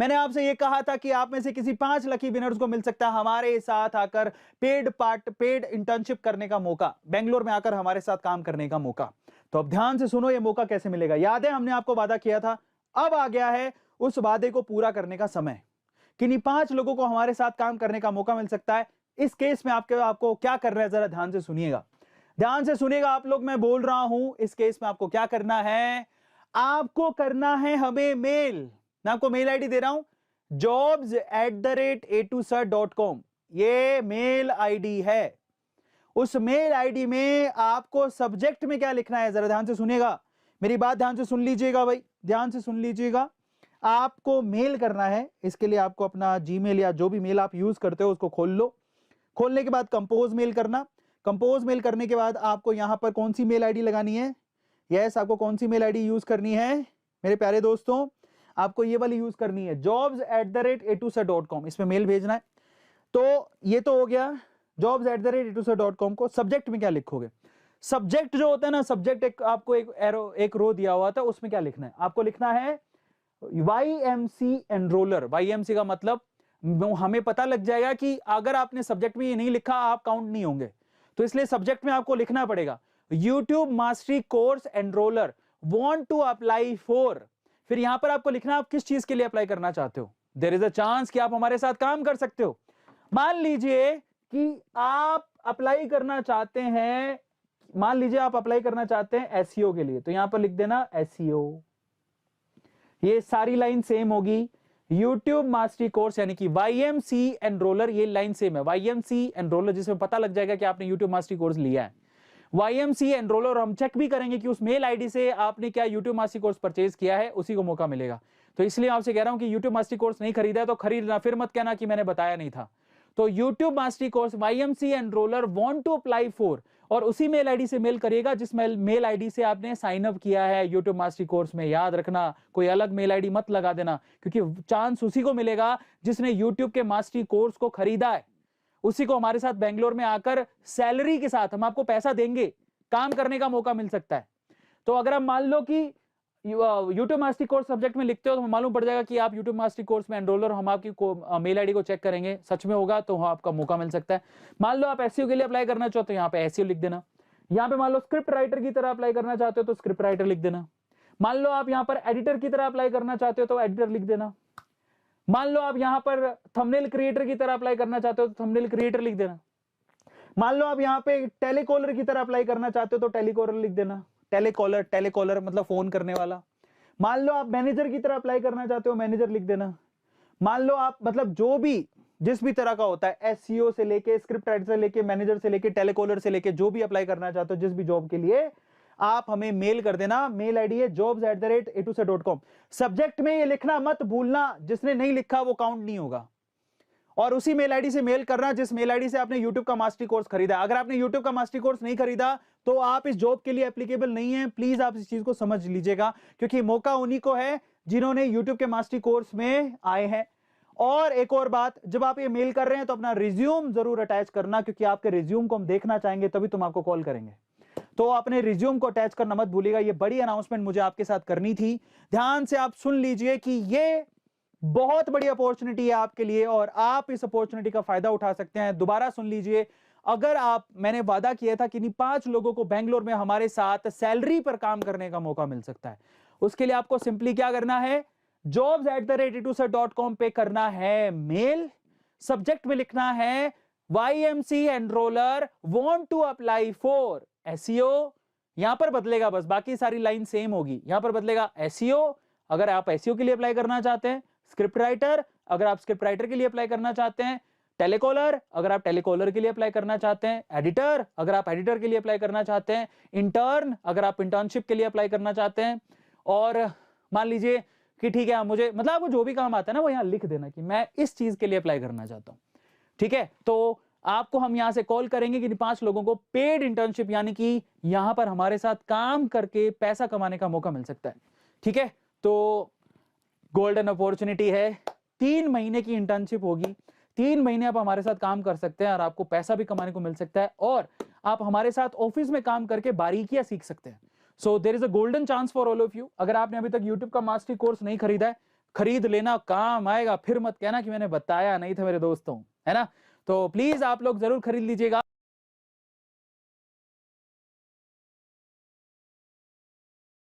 मैंने आपसे ये कहा था कि आप में से किसी 5 लकी विनर्स को मिल सकता है हमारे साथ आकर पेड इंटर्नशिप करने का मौका, बेंगलोर में आकर हमारे साथ काम करने का मौका। तो अब ध्यान से सुनो, ये मौका कैसे मिलेगा। याद है हमने आपको वादा किया था, अब आ गया है उस वादे को पूरा करने का समय। किन्हीं 5 लोगों को हमारे साथ काम करने का मौका मिल सकता है। इस केस में आपको क्या करना है, जरा ध्यान से सुनिएगा, ध्यान से सुनिएगा आप लोग, मैं बोल रहा हूं। इस केस में आपको क्या करना है, आपको करना है हमें मेल। मैं आपको मेल आईडी दे रहा हूं, jobs@a2sir.com, ये मेल आईडी है। उस मेल आईडी में आपको सब्जेक्ट में क्या लिखना है, जरा ध्यान से सुनिएगा, मेरी बात ध्यान से सुन लीजिएगा भाई, ध्यान से सुन लीजिएगा। आपको मेल करना है, इसके लिए आपको अपना जीमेल या जो भी मेल आप यूज करते हो उसको खोल लो। खोलने के बाद कंपोज मेल करना। कंपोज मेल करने के बाद आपको यहां पर कौन सी मेल आईडी लगानी है, यस आपको कौन सी मेल आईडी यूज करनी है मेरे प्यारे दोस्तों, आपको ये वाली यूज करनी है, jobs@a2sir.com, इसमें मेल भेजना है। तो ये तो हो गया jobs@a2sir.com को। सब्जेक्ट में क्या लिखोगे, सब्जेक्ट जो होता है ना, सब्जेक्ट आपको एक रो दिया हुआ था, उसमें क्या लिखना है, आपको लिखना है YMC एनरोलर। YMC का मतलब हमें पता लग जाएगा कि अगर आपने सब्जेक्ट में ये नहीं लिखा आप काउंट नहीं होंगे, तो इसलिए सब्जेक्ट में आपको लिखना पड़ेगा YouTube mastery course enroller want to apply for. फिर यहां पर आपको लिखना आप किस चीज के लिए अप्लाई करना चाहते हो। देयर इज अ चांस कि आप हमारे साथ काम कर सकते हो। मान लीजिए कि आप अप्लाई करना चाहते हैं, मान लीजिए आप अप्लाई करना चाहते हैं SEO के लिए, तो यहां पर लिख देना SEO। ये सारी लाइन सेम होगी। YouTube मास्टरी कोर्स यानी कि YMC एनरोलर, ये लाइन सेम है, YMC एनरोलर, जिसमें पता लग जाएगा कि आपने YouTube मास्टरी कोर्स लिया है। YMC एनरोलर, हम चेक भी करेंगे कि उस मेल आईडी से आपने क्या YouTube मास्टरी कोर्स परचेज किया है, उसी को मौका मिलेगा। तो इसलिए आपसे कह रहा हूं कि YouTube मास्टरी कोर्स नहीं खरीदा है तो खरीदना, फिर मत कहना कि मैंने बताया नहीं था। तो YouTube mastery course YMC enroller want to apply for, और उसी मेल आईडी से मेल करिएगा जिस मेल आईडी से आपने साइन अप किया है YouTube मास्टरी कोर्स में। याद रखना, कोई अलग मेल आईडी मत लगा देना, क्योंकि चांस उसी को मिलेगा जिसने YouTube के मास्टरी कोर्स को खरीदा है, उसी को हमारे साथ बेंगलोर में आकर सैलरी के साथ हम आपको पैसा देंगे, काम करने का मौका मिल सकता है। तो अगर आप मान लो कि YouTube मास्टरी कोर्स सब्जेक्ट में लिखते हो तो मालूम पड़ जाएगा कि आप YouTube मास्टरी कोर्स में एनरोलर, हम आपकी मेल आईडी को चेक करेंगे, सच में होगा तो आपका मौका मिल सकता है। मान लो आप SEO के लिए अप्लाई करना चाहते हो, यहाँ पे SEO लिख देना। यहाँ पे मान लो स्क्रिप्ट राइटर की तरह अप्लाई करना चाहते हो तो स्क्रिप्ट राइटर लिख देना। मान लो आप यहाँ पर एडिटर की तरह अप्लाई करना चाहते हो तो एडिटर लिख देना। मान लो आप यहाँ पर थंबनेल क्रिएटर की तरह अप्लाई करना चाहते हो तो थंबनेल क्रिएटर लिख देना। मान लो आप यहाँ पे टेलीकॉलर की तरह अप्लाई करना चाहते हो तो टेलीकॉलर लिख देना। टेलीकॉलर मतलब फोन करने वाला। मान लो आप मैनेजर की तरह अप्लाई करना चाहते हो, मैनेजर लिख देना। मान लो आप मतलब जो भी जिस भी तरह का होता है, SEO से लेके स्क्रिप्ट राइटर से लेके मैनेजर से लेके टेलीकॉलर से लेके जो भी अप्लाई करना चाहते हो जिस भी जॉब के लिए, आप हमें मेल कर देना। मेल आईडी है jobs@a2sir.com। सब्जेक्ट में ये लिखना मत भूलना, जिसने नहीं लिखा वो काउंट नहीं होगा। और उसी मेल आईडी से मेल करना जिस मेल आईडी से आपने YouTube का मास्टरी कोर्स खरीदा। अगर आपने YouTube का मास्टरी कोर्स नहीं खरीदा तो आप इस जॉब के लिए एप्लीकेबल नहीं है। प्लीज आप इस चीज को समझ लीजिएगा, क्योंकि मौका उन्हीं को है जिन्होंने YouTube के मास्टरी कोर्स में आए हैं। और एक और बात, जब आप ये मेल कर रहे हैं तो अपना रिज्यूम जरूर अटैच करना, क्योंकि आपके रिज्यूम को हम देखना चाहेंगे, तभी तुम आपको कॉल करेंगे। तो अपने रिज्यूम को अटैच करना मत भूलिएगा। ये बड़ी अनाउंसमेंट मुझे आपके साथ करनी थी। ध्यान से आप सुन लीजिए कि ये बहुत बड़ी अपॉर्चुनिटी है आपके लिए और आप इस अपॉर्चुनिटी का फायदा उठा सकते हैं। दोबारा सुन लीजिए, अगर आप, मैंने वादा किया था कि 5 लोगों को बेंगलोर में हमारे साथ सैलरी पर काम करने का मौका मिल सकता है। उसके लिए आपको सिंपली क्या करना है, jobs@a2sir.com पे करना है मेल। सब्जेक्ट में लिखना है YMC enroller want to apply for SEO। यहां पर बदलेगा बस, बाकी सारी लाइन सेम होगी। यहां पर बदलेगा SEO अगर आप SEO के लिए अप्लाई करना चाहते हैं, स्क्रिप्ट राइटर अगर आप स्क्रिप्ट राइटर के लिए अप्लाई करना चाहते हैं, टेलीकॉलर अगर आप टेलीकॉलर के लिए अप्लाई करना चाहते हैं, एडिटर अगर आप एडिटर के लिए अप्लाई करना चाहते हैं, इंटर्न अगर आप इंटर्नशिप के लिए अप्लाई करना चाहते हैं। और मान लीजिए कि ठीक है, मुझे मतलब आपको जो भी काम आता है ना वो यहां लिख देना कि मैं इस चीज के लिए अप्लाई करना चाहता हूं। ठीक है, तो आपको हम यहां से कॉल करेंगे कि 5 लोगों को पेड इंटर्नशिप यानी कि यहां पर हमारे साथ काम करके पैसा कमाने का मौका मिल सकता है। ठीक है, तो गोल्डन अपॉर्चुनिटी है। 3 महीने की इंटर्नशिप होगी, 3 महीने आप हमारे साथ काम कर सकते हैं और आपको पैसा भी कमाने को मिल सकता है और आप हमारे साथ ऑफिस में काम करके बारीकियां सीख सकते हैं। So there is a golden chance for all of you. अगर आपने अभी तक यूट्यूब का मास्टरी कोर्स नहीं खरीदा है खरीद लेना, काम आएगा, फिर मत कहना कि मैंने बताया नहीं था मेरे दोस्तों, है ना। तो प्लीज आप लोग जरूर खरीद लीजिएगा।